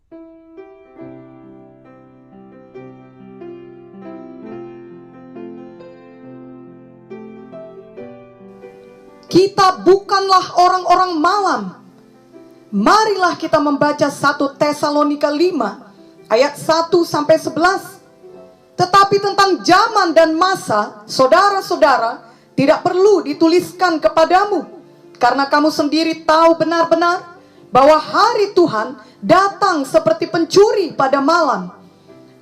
Kita bukanlah orang-orang malam. Marilah kita membaca 1 Tesalonika 5 ayat 1-11. Tetapi tentang zaman dan masa, saudara-saudara, tidak perlu dituliskan kepadamu, karena kamu sendiri tahu benar-benar bahwa hari Tuhan datang seperti pencuri pada malam.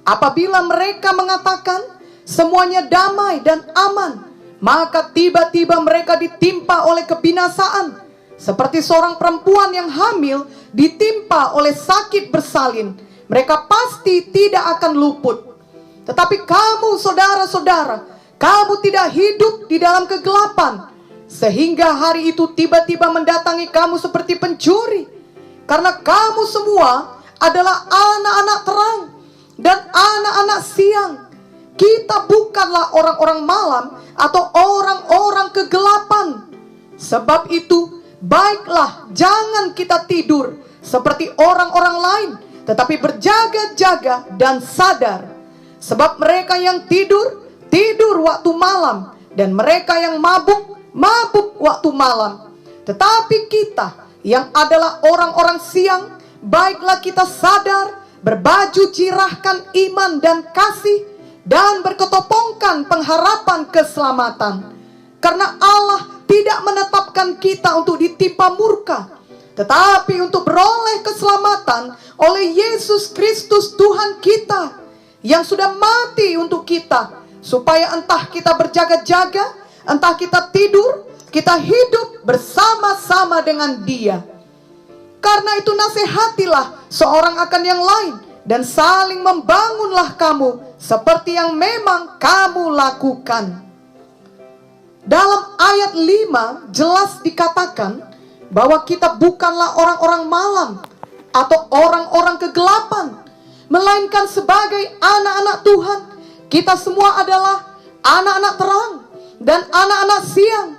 Apabila mereka mengatakan semuanya damai dan aman, maka tiba-tiba mereka ditimpa oleh kebinasaan, seperti seorang perempuan yang hamil ditimpa oleh sakit bersalin. Mereka pasti tidak akan luput. Tetapi kamu, saudara-saudara, kamu tidak hidup di dalam kegelapan, sehingga hari itu tiba-tiba mendatangi kamu seperti pencuri. Karena kamu semua adalah anak-anak terang dan anak-anak siang. Kita bukanlah orang-orang malam atau orang-orang kegelapan. Sebab itu, baiklah jangan kita tidur seperti orang-orang lain, tetapi berjaga-jaga dan sadar. Sebab mereka yang tidur, tidur waktu malam, dan mereka yang mabuk, mabuk waktu malam. Tetapi kita yang adalah orang-orang siang, baiklah kita sadar, berbaju cirahkan iman dan kasih, dan berketopongkan pengharapan keselamatan. Karena Allah tidak menetapkan kita untuk ditimpa murka, tetapi untuk beroleh keselamatan oleh Yesus Kristus Tuhan kita, yang sudah mati untuk kita, supaya entah kita berjaga-jaga, entah kita tidur, kita hidup bersama-sama dengan Dia. Karena itu nasihatilah seorang akan yang lain, dan saling membangunlah kamu seperti yang memang kamu lakukan. Dalam ayat 5 jelas dikatakan bahwa kita bukanlah orang-orang malam atau orang-orang kegelapan, melainkan sebagai anak-anak Tuhan. Kita semua adalah anak-anak terang dan anak-anak siang.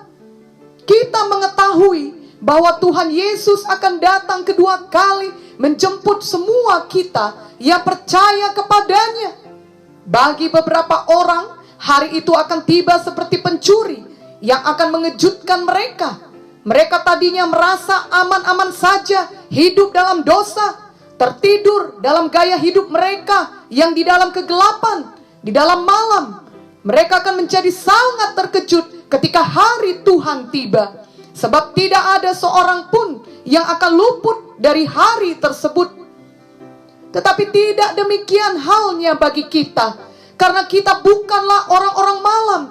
Kita mengetahui bahwa Tuhan Yesus akan datang kedua kali menjemput semua kita yang percaya kepadanya. Bagi beberapa orang, hari itu akan tiba seperti pencuri yang akan mengejutkan mereka. Mereka tadinya merasa aman-aman saja hidup dalam dosa, tertidur dalam gaya hidup mereka yang di dalam kegelapan, di dalam malam. Mereka akan menjadi sangat terkejut ketika hari Tuhan tiba. Sebab tidak ada seorang pun yang akan luput dari hari tersebut. Tetapi tidak demikian halnya bagi kita. Karena kita bukanlah orang-orang malam.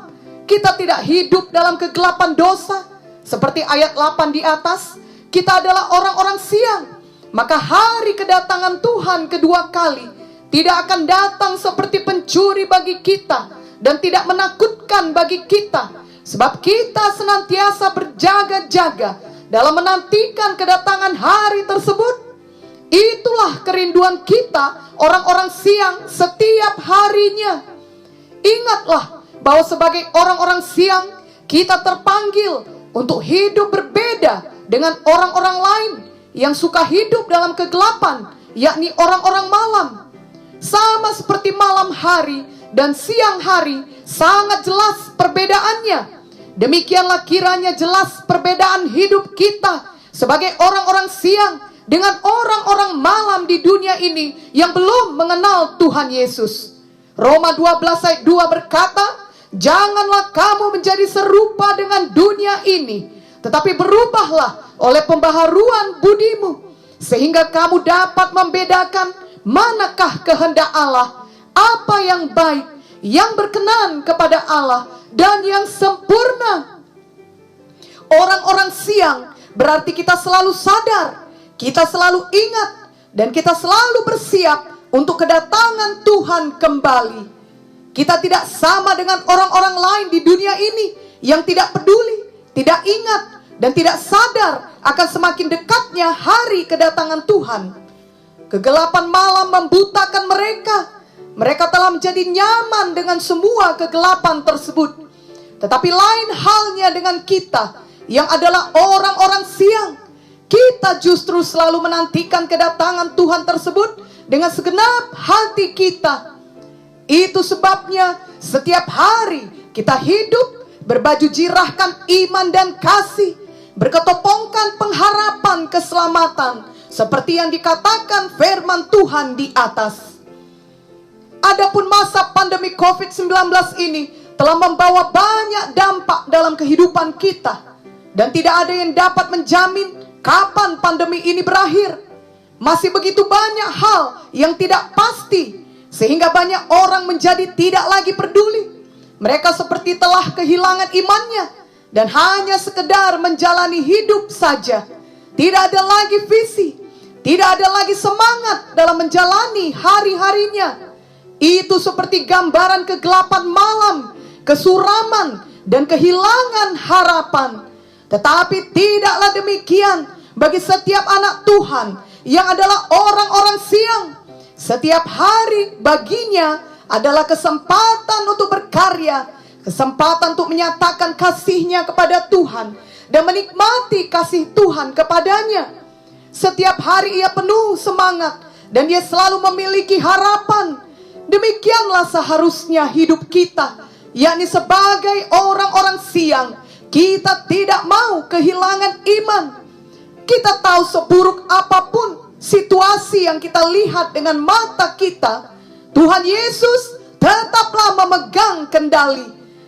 Kita tidak hidup dalam kegelapan dosa. Seperti ayat 8 di atas, kita adalah orang-orang siang. Maka hari kedatangan Tuhan kedua kali tidak akan datang seperti pencuri bagi kita, dan tidak menakutkan bagi kita. Sebab kita senantiasa berjaga-jaga dalam menantikan kedatangan hari tersebut. Itulah kerinduan kita orang-orang siang setiap harinya. Ingatlah bahwa sebagai orang-orang siang, kita terpanggil untuk hidup berbeda dengan orang-orang lain yang suka hidup dalam kegelapan, yakni orang-orang malam. Sama seperti malam hari dan siang hari sangat jelas perbedaannya. Demikianlah kiranya jelas perbedaan hidup kita sebagai orang-orang siang dengan orang-orang malam di dunia ini yang belum mengenal Tuhan Yesus. Roma 12 ayat 2 berkata, janganlah kamu menjadi serupa dengan dunia ini, tetapi berubahlah oleh pembaharuan budimu, sehingga kamu dapat membedakan manakah kehendak Allah, apa yang baik, yang berkenan kepada Allah, dan yang sempurna. Orang-orang siang berarti kita selalu sadar, kita selalu ingat, dan kita selalu bersiap untuk kedatangan Tuhan kembali. Kita tidak sama dengan orang-orang lain di dunia ini yang tidak peduli, tidak ingat, dan tidak sadar akan semakin dekatnya hari kedatangan Tuhan. Kegelapan malam membutakan mereka. Mereka telah menjadi nyaman dengan semua kegelapan tersebut. Tetapi lain halnya dengan kita yang adalah orang-orang siang. Kita justru selalu menantikan kedatangan Tuhan tersebut dengan segenap hati kita. Itu sebabnya setiap hari kita hidup berbaju jirahkan iman dan kasih, berketopongkan pengharapan keselamatan, seperti yang dikatakan firman Tuhan di atas. Adapun masa pandemi COVID-19 ini telah membawa banyak dampak dalam kehidupan kita, dan tidak ada yang dapat menjamin kapan pandemi ini berakhir. Masih begitu banyak hal yang tidak pasti, sehingga banyak orang menjadi tidak lagi peduli. Mereka seperti telah kehilangan imannya dan hanya sekedar menjalani hidup saja. Tidak ada lagi visi, tidak ada lagi semangat dalam menjalani hari-harinya. Itu seperti gambaran kegelapan malam, kesuraman, dan kehilangan harapan. Tetapi tidaklah demikian bagi setiap anak Tuhan yang adalah orang-orang siang. Setiap hari baginya adalah kesempatan untuk berkarya, kesempatan untuk menyatakan kasihnya kepada Tuhan dan menikmati kasih Tuhan kepadanya. Setiap hari ia penuh semangat dan dia selalu memiliki harapan. Demikianlah seharusnya hidup kita, yakni sebagai orang-orang siang. Kita tidak mau kehilangan iman. Kita tahu seburuk apapun situasi yang kita lihat dengan mata kita, Tuhan Yesus tetaplah memegang kendali.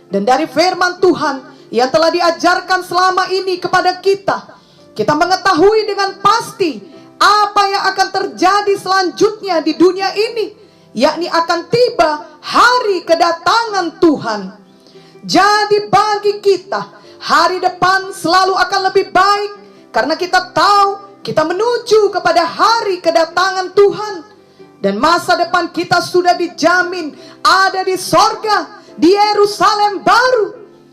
Dan dari firman Tuhan yang telah diajarkan selama ini kepada kita, kita mengetahui dengan pasti apa yang akan terjadi selanjutnya di dunia ini, yakni akan tiba hari kedatangan Tuhan. Jadi bagi kita, hari depan selalu akan lebih baik, karena kita tahu kita menuju kepada hari kedatangan Tuhan. Dan masa depan kita sudah dijamin ada di sorga, di Yerusalem baru.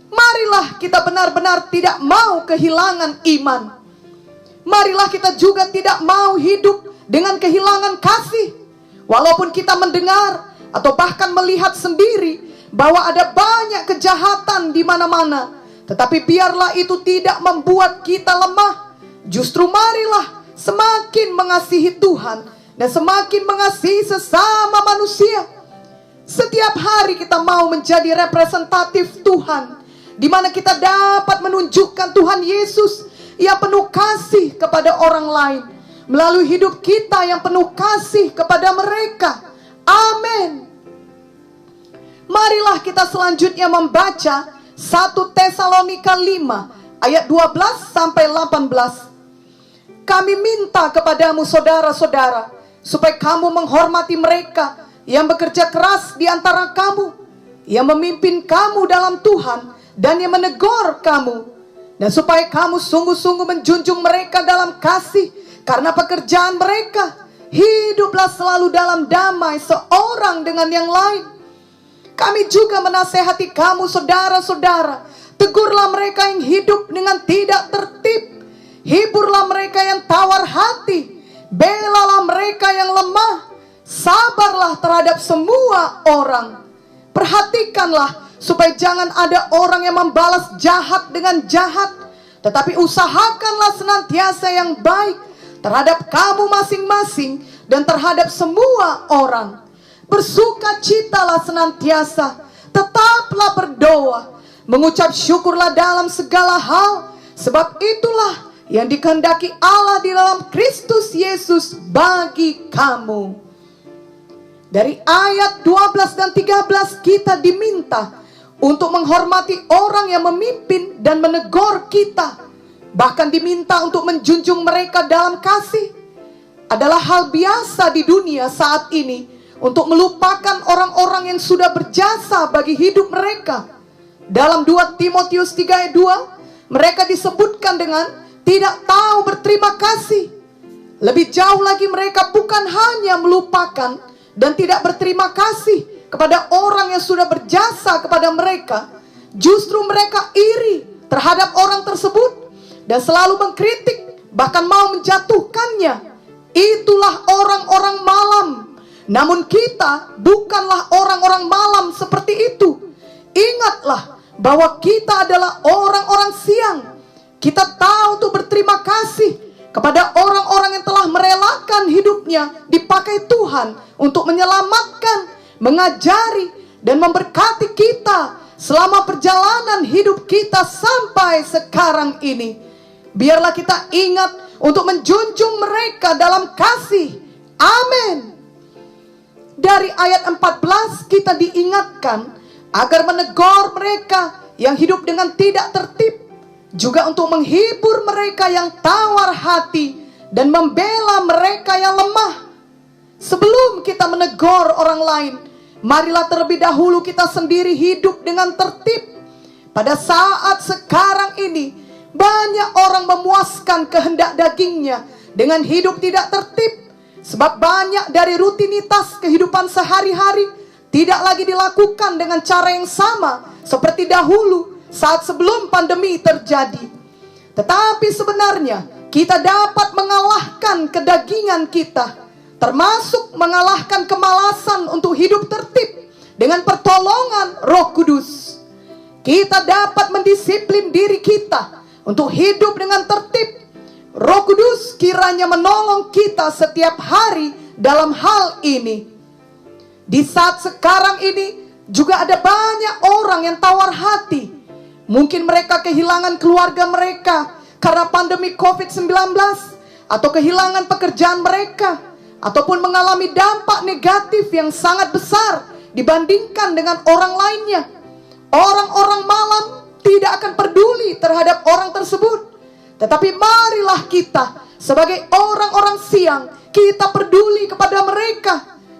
Marilah kita benar-benar tidak mau kehilangan iman. Marilah kita juga tidak mau hidup dengan kehilangan kasih. Walaupun kita mendengar atau bahkan melihat sendiri bahwa ada banyak kejahatan di mana-mana, tetapi biarlah itu tidak membuat kita lemah. Justru marilah semakin mengasihi Tuhan dan semakin mengasihi sesama manusia. Setiap hari kita mau menjadi representatif Tuhan, di mana kita dapat menunjukkan Tuhan Yesus yang penuh kasih kepada orang lain melalui hidup kita yang penuh kasih kepada mereka. Amin. Marilah kita selanjutnya membaca 1 Tesalonika 5 ayat 12 sampai 18. Kami minta kepadamu saudara-saudara, supaya kamu menghormati mereka yang bekerja keras di antara kamu, yang memimpin kamu dalam Tuhan dan yang menegur kamu. Dan supaya kamu sungguh-sungguh menjunjung mereka dalam kasih karena pekerjaan mereka. Hiduplah selalu dalam damai seorang dengan yang lain. Kami juga menasehati kamu saudara-saudara, tegurlah mereka yang hidup dengan tidak tertib. Hiburlah mereka yang tawar hati, belalah mereka yang lemah, sabarlah terhadap semua orang. Perhatikanlah supaya jangan ada orang yang membalas jahat dengan jahat, tetapi usahakanlah senantiasa yang baik terhadap kamu masing-masing dan terhadap semua orang. Bersukacitalah senantiasa, tetaplah berdoa, mengucap syukurlah dalam segala hal, sebab itulah yang dikehendaki Allah di dalam Kristus Yesus bagi kamu. Dari ayat 12 dan 13 kita diminta untuk menghormati orang yang memimpin dan menegur kita. Bahkan diminta untuk menjunjung mereka dalam kasih. Adalah hal biasa di dunia saat ini untuk melupakan orang-orang yang sudah berjasa bagi hidup mereka. Dalam 2 Timotius 3 ayat 2, mereka disebutkan dengan tidak tahu berterima kasih. Lebih jauh lagi mereka bukan hanya melupakan dan tidak berterima kasih kepada orang yang sudah berjasa kepada mereka, justru mereka iri terhadap orang tersebut dan selalu mengkritik, bahkan mau menjatuhkannya. Itulah orang-orang malam. Namun kita bukanlah orang-orang malam seperti itu. Ingatlah bahwa kita adalah orang-orang siang. Kita tahu untuk berterima kasih kepada orang-orang yang telah merelakan hidupnya dipakai Tuhan untuk menyelamatkan, mengajari, dan memberkati kita selama perjalanan hidup kita sampai sekarang ini. Biarlah kita ingat untuk menjunjung mereka dalam kasih. Amin. Dari ayat 14 kita diingatkan agar menegur mereka yang hidup dengan tidak tertib, juga untuk menghibur mereka yang tawar hati dan membela mereka yang lemah. Sebelum kita menegur orang lain, marilah terlebih dahulu kita sendiri hidup dengan tertib. Pada saat sekarang ini, banyak orang memuaskan kehendak dagingnya dengan hidup tidak tertib, sebab banyak dari rutinitas kehidupan sehari-hari tidak lagi dilakukan dengan cara yang sama seperti dahulu saat sebelum pandemi terjadi. Tetapi sebenarnya kita dapat mengalahkan kedagingan kita, termasuk mengalahkan kemalasan untuk hidup tertib dengan pertolongan Roh Kudus. Kita dapat mendisiplin diri kita untuk hidup dengan tertib. Roh Kudus kiranya menolong kita setiap hari dalam hal ini. Di saat sekarang ini juga ada banyak orang yang tawar hati. Mungkin mereka kehilangan keluarga mereka karena pandemi COVID-19, atau kehilangan pekerjaan mereka, ataupun mengalami dampak negatif yang sangat besar dibandingkan dengan orang lainnya. Orang-orang malam tidak akan peduli terhadap orang tersebut. Tetapi marilah kita sebagai orang-orang siang, kita peduli kepada mereka.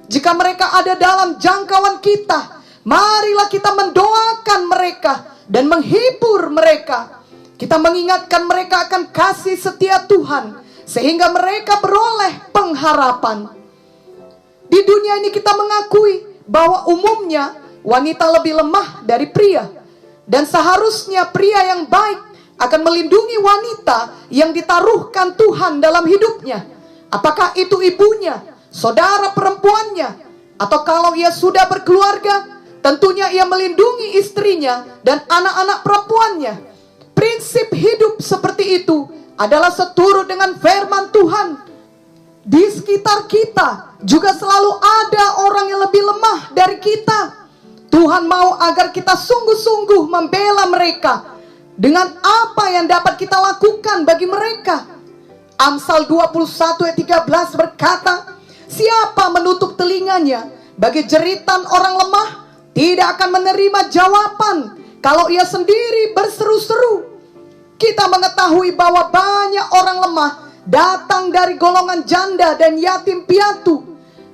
Jika mereka ada dalam jangkauan kita, marilah kita mendoakan mereka dan menghibur mereka. Kita mengingatkan mereka akan kasih setia Tuhan, sehingga mereka beroleh pengharapan. Di dunia ini kita mengakui bahwa umumnya wanita lebih lemah dari pria, dan seharusnya pria yang baik akan melindungi wanita yang ditaruhkan Tuhan dalam hidupnya. Apakah itu ibunya, saudara perempuannya, atau kalau ia sudah berkeluarga, tentunya ia melindungi istrinya dan anak-anak perempuannya. Prinsip hidup seperti itu adalah seturut dengan firman Tuhan. Di sekitar kita juga selalu ada orang yang lebih lemah dari kita. Tuhan mau agar kita sungguh-sungguh membela mereka dengan apa yang dapat kita lakukan bagi mereka. Amsal 21 ayat 13 berkata, siapa menutup telinganya bagi jeritan orang lemah, tidak akan menerima jawaban kalau ia sendiri berseru-seru. Kita mengetahui bahwa banyak orang lemah datang dari golongan janda dan yatim piatu.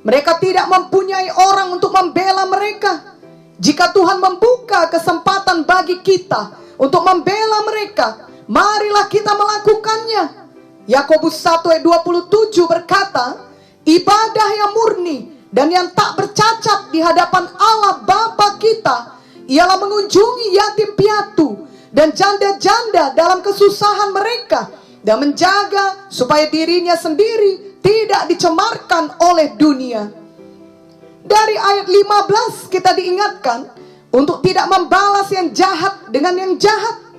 Mereka tidak mempunyai orang untuk membela mereka. Jika Tuhan membuka kesempatan bagi kita untuk membela mereka, marilah kita melakukannya. Yakobus 1 ayat 27 berkata, ibadah yang murni dan yang tak bercacat di hadapan Allah Bapa kita ialah mengunjungi yatim piatu dan janda-janda dalam kesusahan mereka, dan menjaga supaya dirinya sendiri tidak dicemarkan oleh dunia. Dari ayat 15 kita diingatkan untuk tidak membalas yang jahat dengan yang jahat.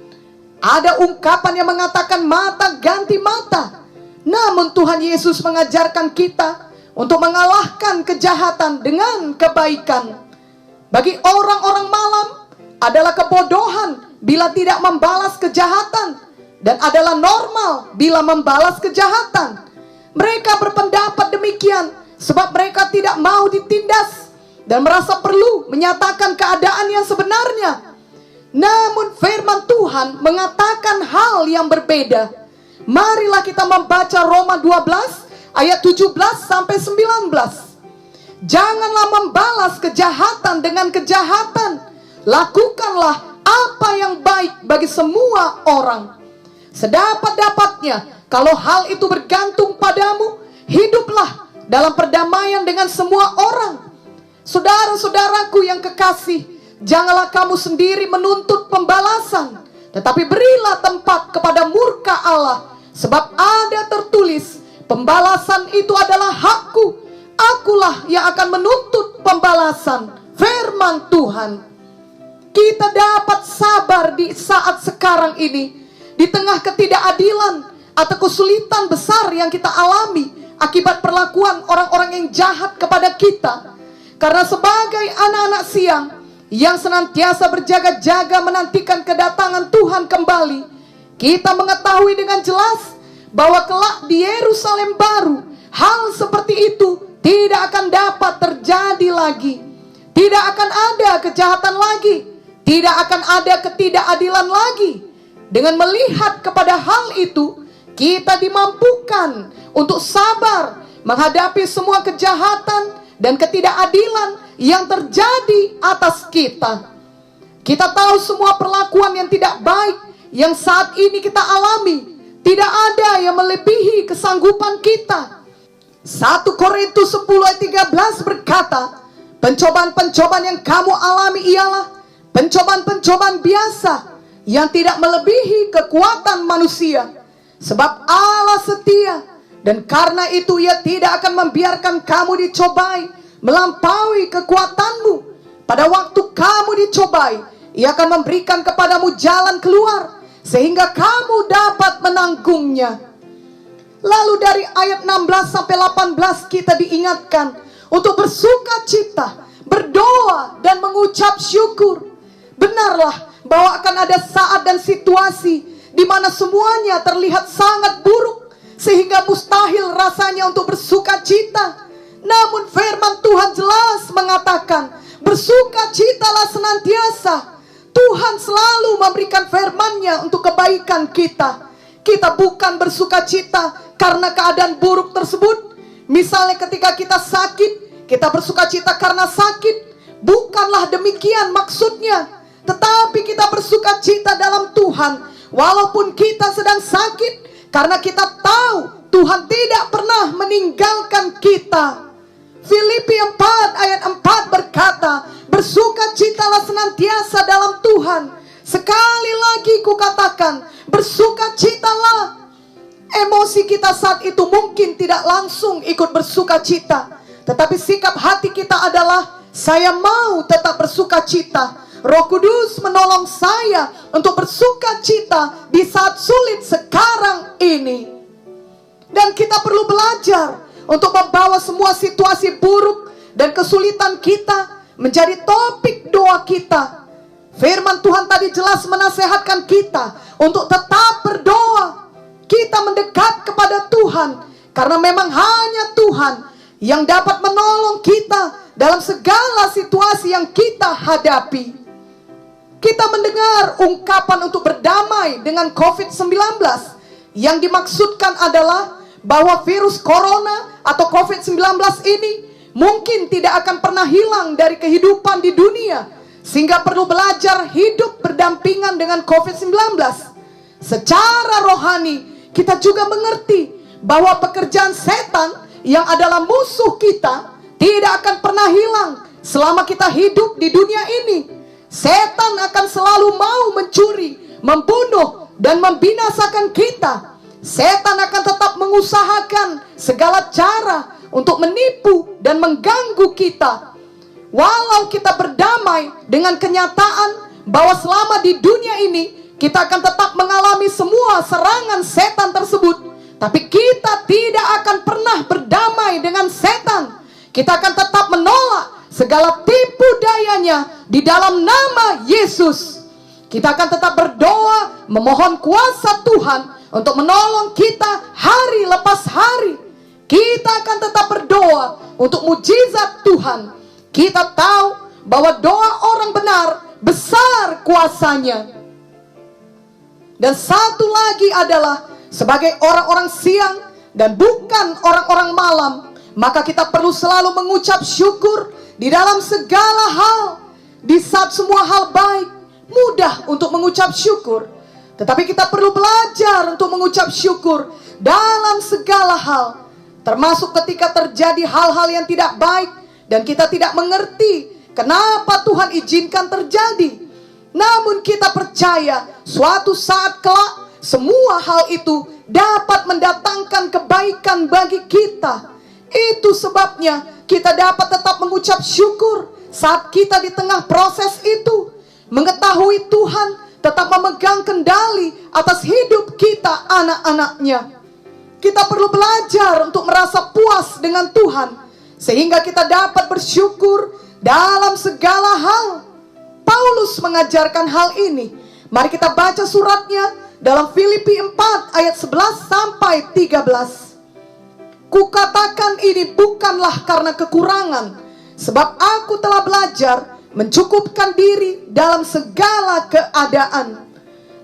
Ada ungkapan yang mengatakan mata ganti mata. Namun Tuhan Yesus mengajarkan kita untuk mengalahkan kejahatan dengan kebaikan. Bagi orang-orang malam adalah kebodohan bila tidak membalas kejahatan, dan adalah normal bila membalas kejahatan. Mereka berpendapat demikian sebab mereka tidak mau ditindas dan merasa perlu menyatakan keadaan yang sebenarnya. Namun firman Tuhan mengatakan hal yang berbeda. Marilah kita membaca Roma 12 ayat 17 sampai 19. Janganlah membalas kejahatan dengan kejahatan. Lakukanlah apa yang baik bagi semua orang. Sedapat-dapatnya, kalau hal itu bergantung padamu, hiduplah dalam perdamaian dengan semua orang. Saudara-saudaraku yang kekasih, janganlah kamu sendiri menuntut pembalasan, tetapi berilah tempat kepada murka Allah. Sebab ada tertulis, pembalasan itu adalah hakku. Akulah yang akan menuntut pembalasan. Firman Tuhan. Kita dapat sabar di saat sekarang ini. Di tengah ketidakadilan, atau kesulitan besar yang kita alami akibat perlakuan orang-orang yang jahat kepada kita. Karena sebagai anak-anak siang yang senantiasa berjaga-jaga menantikan kedatangan Tuhan kembali, kita mengetahui dengan jelas bahwa kelak di Yerusalem baru, hal seperti itu tidak akan dapat terjadi lagi. Tidak akan ada kejahatan lagi, tidak akan ada ketidakadilan lagi. Dengan melihat kepada hal itu, kita dimampukan untuk sabar menghadapi semua kejahatan dan ketidakadilan yang terjadi atas kita. Kita tahu semua perlakuan yang tidak baik yang saat ini kita alami, tidak ada yang melebihi kesanggupan kita. 1 Korintus 10 ayat 13 berkata, pencobaan-pencobaan yang kamu alami ialah pencobaan-pencobaan biasa yang tidak melebihi kekuatan manusia. Sebab Allah setia, dan karena itu Ia tidak akan membiarkan kamu dicobai melampaui kekuatanmu. Pada waktu kamu dicobai, Ia akan memberikan kepadamu jalan keluar sehingga kamu dapat menanggungnya. Lalu dari ayat 16 sampai 18 kita diingatkan untuk bersuka cita, berdoa dan mengucap syukur. Benarlah bahwa akan ada saat dan situasi di mana semuanya terlihat sangat buruk sehingga mustahil rasanya untuk bersuka cita. Namun firman Tuhan jelas mengatakan, bersukacitalah senantiasa. Tuhan selalu memberikan firman-Nya untuk kebaikan kita. Kita bukan bersukacita karena keadaan buruk tersebut. Misalnya ketika kita sakit, kita bersukacita karena sakit. Bukanlah demikian maksudnya. Tetapi kita bersukacita dalam Tuhan walaupun kita sedang sakit, karena kita tahu Tuhan tidak pernah meninggalkan kita. Filipi 4 ayat 4 berkata, bersukacitalah senantiasa dalam Tuhan. Sekali lagi kukatakan, bersukacitalah. Emosi kita saat itu mungkin tidak langsung ikut bersukacita, tetapi sikap hati kita adalah, saya mau tetap bersukacita. Roh Kudus menolong saya untuk bersukacita di saat sulit sekarang ini. Dan kita perlu belajar untuk membawa semua situasi buruk dan kesulitan kita menjadi topik doa kita. Firman Tuhan tadi jelas menasehatkan kita untuk tetap berdoa. Kita mendekat kepada Tuhan karena memang hanya Tuhan yang dapat menolong kita dalam segala situasi yang kita hadapi. Kita mendengar ungkapan untuk berdamai dengan COVID-19. Yang dimaksudkan adalah bahwa virus corona atau COVID-19 ini mungkin tidak akan pernah hilang dari kehidupan di dunia, sehingga perlu belajar hidup berdampingan dengan COVID-19. Secara rohani kita juga mengerti bahwa pekerjaan setan yang adalah musuh kita tidak akan pernah hilang selama kita hidup di dunia ini. Setan akan selalu mau mencuri, membunuh, dan membinasakan kita. Setan akan tetap mengusahakan segala cara untuk menipu dan mengganggu kita. Walau kita berdamai dengan kenyataan bahwa selama di dunia ini kita akan tetap mengalami semua serangan setan tersebut, tapi kita tidak akan pernah berdamai dengan setan. Kita akan tetap menolak segala tipu dayanya di dalam nama Yesus. Kita akan tetap berdoa, memohon kuasa Tuhan untuk menolong kita hari lepas hari. Kita akan tetap berdoa untuk mujizat Tuhan. Kita tahu bahwa doa orang benar besar kuasanya. Dan satu lagi adalah sebagai orang-orang siang dan bukan orang-orang malam, maka kita perlu selalu mengucap syukur di dalam segala hal. Di saat semua hal baik, mudah untuk mengucap syukur. Tetapi kita perlu belajar untuk mengucap syukur dalam segala hal, termasuk ketika terjadi hal-hal yang tidak baik dan kita tidak mengerti kenapa Tuhan izinkan terjadi. Namun kita percaya suatu saat kelak semua hal itu dapat mendatangkan kebaikan bagi kita. Itu sebabnya kita dapat tetap mengucap syukur saat kita di tengah proses itu, mengetahui Tuhan tetap memegang kendali atas hidup kita, anak-anaknya. Kita perlu belajar untuk merasa puas dengan Tuhan, sehingga kita dapat bersyukur dalam segala hal. Paulus mengajarkan hal ini. Mari kita baca suratnya dalam Filipi 4 ayat 11 sampai 13. Kukatakan ini bukanlah karena kekurangan, sebab aku telah belajar mencukupkan diri dalam segala keadaan.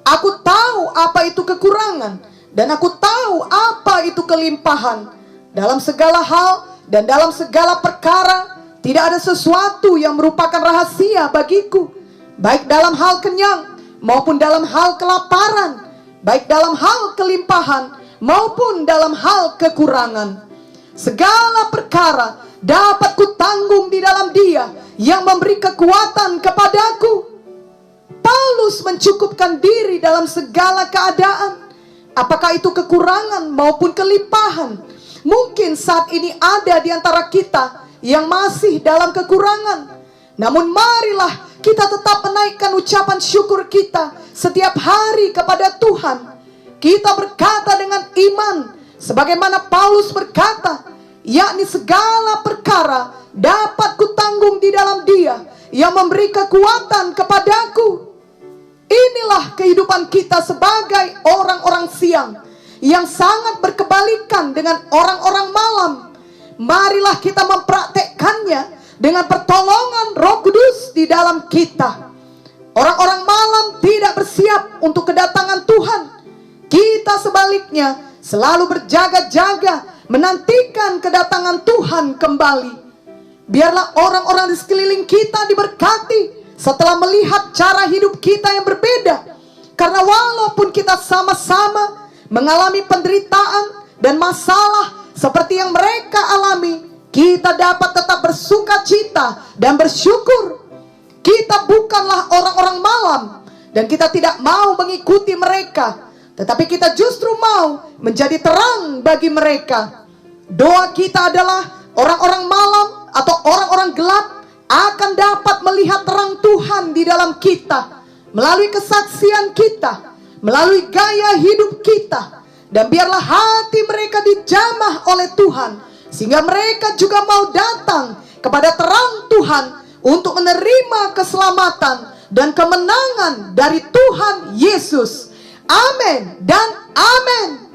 Aku tahu apa itu kekurangan, dan aku tahu apa itu kelimpahan. Dalam segala hal dan dalam segala perkara, tidak ada sesuatu yang merupakan rahasia bagiku, baik dalam hal kenyang maupun dalam hal kelaparan, baik dalam hal kelimpahan maupun dalam hal kekurangan. Segala perkara dapat kutanggung di dalam Dia yang memberi kekuatan kepadaku. Paulus mencukupkan diri dalam segala keadaan, apakah itu kekurangan maupun kelimpahan. Mungkin saat ini ada di antara kita yang masih dalam kekurangan, namun marilah kita tetap menaikkan ucapan syukur kita setiap hari kepada Tuhan. Kita berkata dengan iman, sebagaimana Paulus berkata, yakni segala perkara dapat kutanggung di dalam Dia yang memberi kekuatan kepadaku. Inilah kehidupan kita sebagai orang-orang siang yang sangat berkebalikan dengan orang-orang malam. Marilah kita mempraktekkannya dengan pertolongan Roh Kudus di dalam kita. Orang-orang malam tidak bersiap untuk kedatangan Tuhan. Kita sebaliknya selalu berjaga-jaga menantikan kedatangan Tuhan kembali. Biarlah orang-orang di sekeliling kita diberkati setelah melihat cara hidup kita yang berbeda. Karena walaupun kita sama-sama mengalami penderitaan dan masalah seperti yang mereka alami, kita dapat tetap bersuka cita dan bersyukur. Kita bukanlah orang-orang malam, dan kita tidak mau mengikuti mereka, tetapi kita justru mau menjadi terang bagi mereka. Doa kita adalah orang-orang malam atau orang-orang gelap akan dapat melihat terang Tuhan di dalam kita, melalui kesaksian kita, melalui gaya hidup kita. Dan biarlah hati mereka dijamah oleh Tuhan, sehingga mereka juga mau datang kepada terang Tuhan untuk menerima keselamatan dan kemenangan dari Tuhan Yesus. Amin dan amin.